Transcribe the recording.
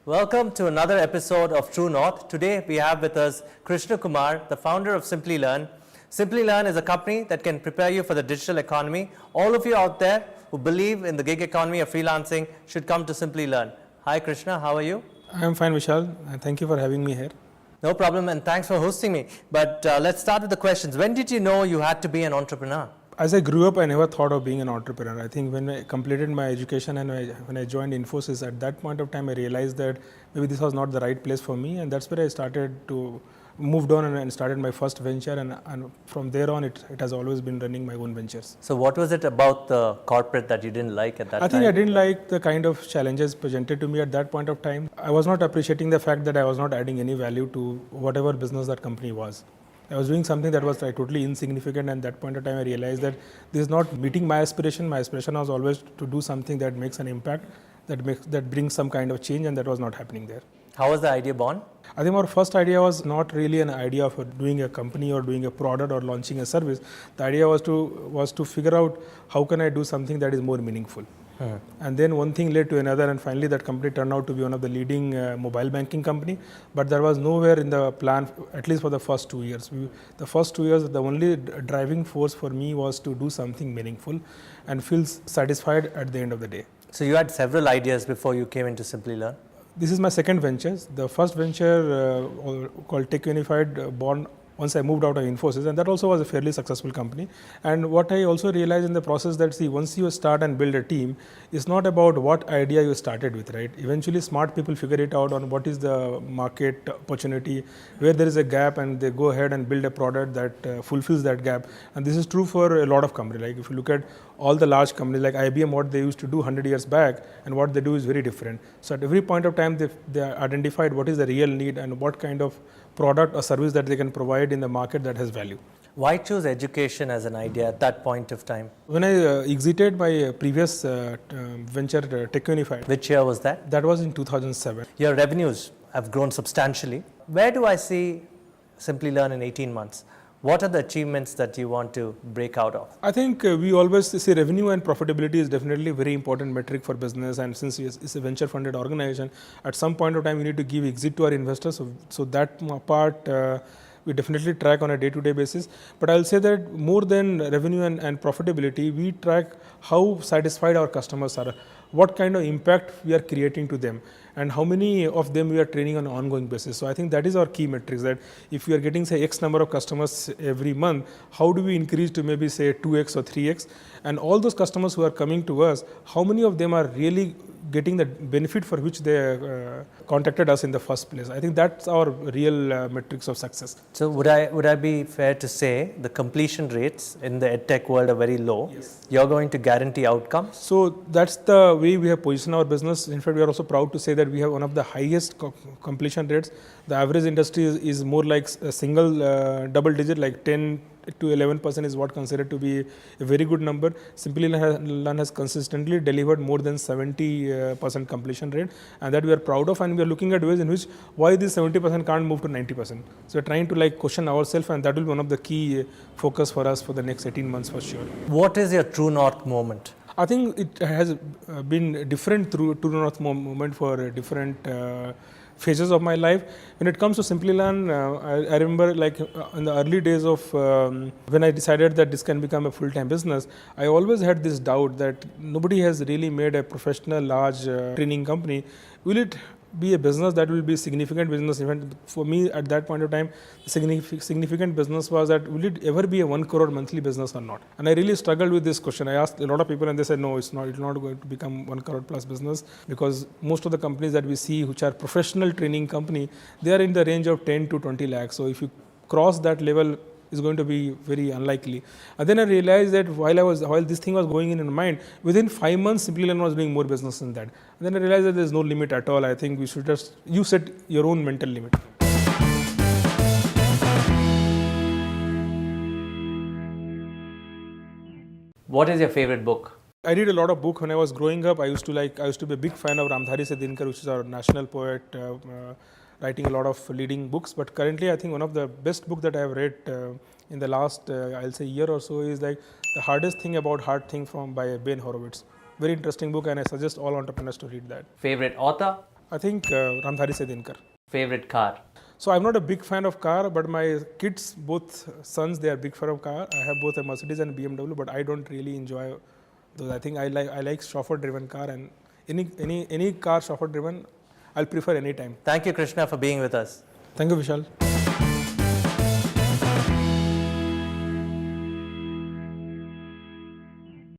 Welcome to another episode of True North. Today we have with us Krishna Kumar, the founder of Simply Learn. Simply Learn is a company that can prepare you for the digital economy. All of you out there who believe in the gig economy or freelancing should come to Simply Learn. Hi Krishna, how are you? I'm fine, Vishal, and thank you for having me here. No problem, and thanks for hosting me. But let's start with the questions. When did you know you had to be an entrepreneur? As I grew up, I never thought of being an entrepreneur. I think when I completed my education and when I joined Infosys, at that point of time, I realized that maybe this was not the right place for me, and that's where I started to moved on and started my first venture, and from there on, it has always been running my own ventures. So what was it about the corporate that you didn't like at that time? I think I didn't like the kind of challenges presented to me at that point of time. I was not appreciating the fact that I was not adding any value to whatever business that company was. I was doing something that was totally insignificant, and at that point of time I realized that this is not meeting my aspiration. My aspiration was always to do something that makes an impact, that brings some kind of change, and that was not happening there. How was the idea born? I think our first idea was not really an idea of doing a company or doing a product or launching a service. The idea was to figure out how can I do something that is more meaningful. And then one thing led to another, and finally that company turned out to be one of the leading mobile banking company. But there was nowhere in the plan, at least for the first 2 years. The first 2 years, the only driving force for me was to do something meaningful and feel satisfied at the end of the day. So you had several ideas before you came into Simply Learn? This is my second venture. The first venture called Tech Unified born once I moved out of Infosys, and that also was a fairly successful company. And what I also realized in the process that once you start and build a team, it's not about what idea you started with, right? Eventually smart people figure it out on what is the market opportunity, where there is a gap, and they go ahead and build a product that fulfills that gap. And this is true for a lot of companies. Like if you look at all the large companies like IBM, what they used to do 100 years back and what they do is very different. So at every point of time, they identified what is the real need and what kind of product or service that they can provide in the market that has value. Why choose education as an idea at that point of time? When I exited my previous venture, Tech Unified. Which year was that? That was in 2007. Your revenues have grown substantially. Where do I see Simply Learn in 18 months? What are the achievements that you want to break out of? I think we always say revenue and profitability is definitely a very important metric for business, and since it's a venture funded organization, at some point of time we need to give exit to our investors. So that part we definitely track on a day-to-day basis. But I'll say that more than revenue and profitability, we track how satisfied our customers are, what kind of impact we are creating to them, and how many of them we are training on an ongoing basis. So I think that is our key metrics, that if we are getting say X number of customers every month, how do we increase to maybe say 2X or 3X? And all those customers who are coming to us, how many of them are really getting the benefit for which they contacted us in the first place? I think that's our real metrics of success. So would I be fair to say the completion rates in the edtech world are very low? Yes. You're going to guarantee outcomes? So that's the way we have positioned our business. In fact, we are also proud to say that we have one of the highest completion rates. The average industry is more like a single double digit, like 10 to 11% is what considered to be a very good number. Simply Learn has consistently delivered more than 70% completion rate, and that we are proud of, and we are looking at ways in which why this 70% can't move to 90%. So we're trying to question ourselves, and that will be one of the key focus for us for the next 18 months for sure. What is your true north moment? I think it has been different through True North moment for different phases of my life. When it comes to Simply Learn, I remember in the early days of when I decided that this can become a full-time business, I always had this doubt that nobody has really made a professional large training company. Will it be a business that will be a significant business? Even for me at that point of time, significant business was that will it ever be a 1 crore monthly business or not? And I really struggled with this question. I asked a lot of people and they said no, it's not going to become 1 crore plus business, because most of the companies that we see which are professional training company, they are in the range of 10 to 20 lakhs. So if you cross that level, is going to be very unlikely. And then I realized that while this thing was going in my mind, within 5 months, Simply Learn was doing more business than that. And then I realized that there is no limit at all. I think we should you set your own mental limit. What is your favorite book? I read a lot of books when I was growing up. I used to be a big fan of Ramdhari Sedinkar, which is our national poet, writing a lot of leading books. But currently, I think one of the best books that I have read in the last, I'll say, year or so is The Hardest Thing About Hard Thing by Ben Horowitz. Very interesting book, and I suggest all entrepreneurs to read that. Favorite author? I think Ramdhari Se Dinkar. Favorite car? So I'm not a big fan of car, but my kids, both sons, they are big fan of car. I have both a Mercedes and BMW, but I don't really enjoy those. I think I like chauffeur-driven car, and any car chauffeur-driven, I'll prefer any time. Thank you, Krishna, for being with us. Thank you, Vishal.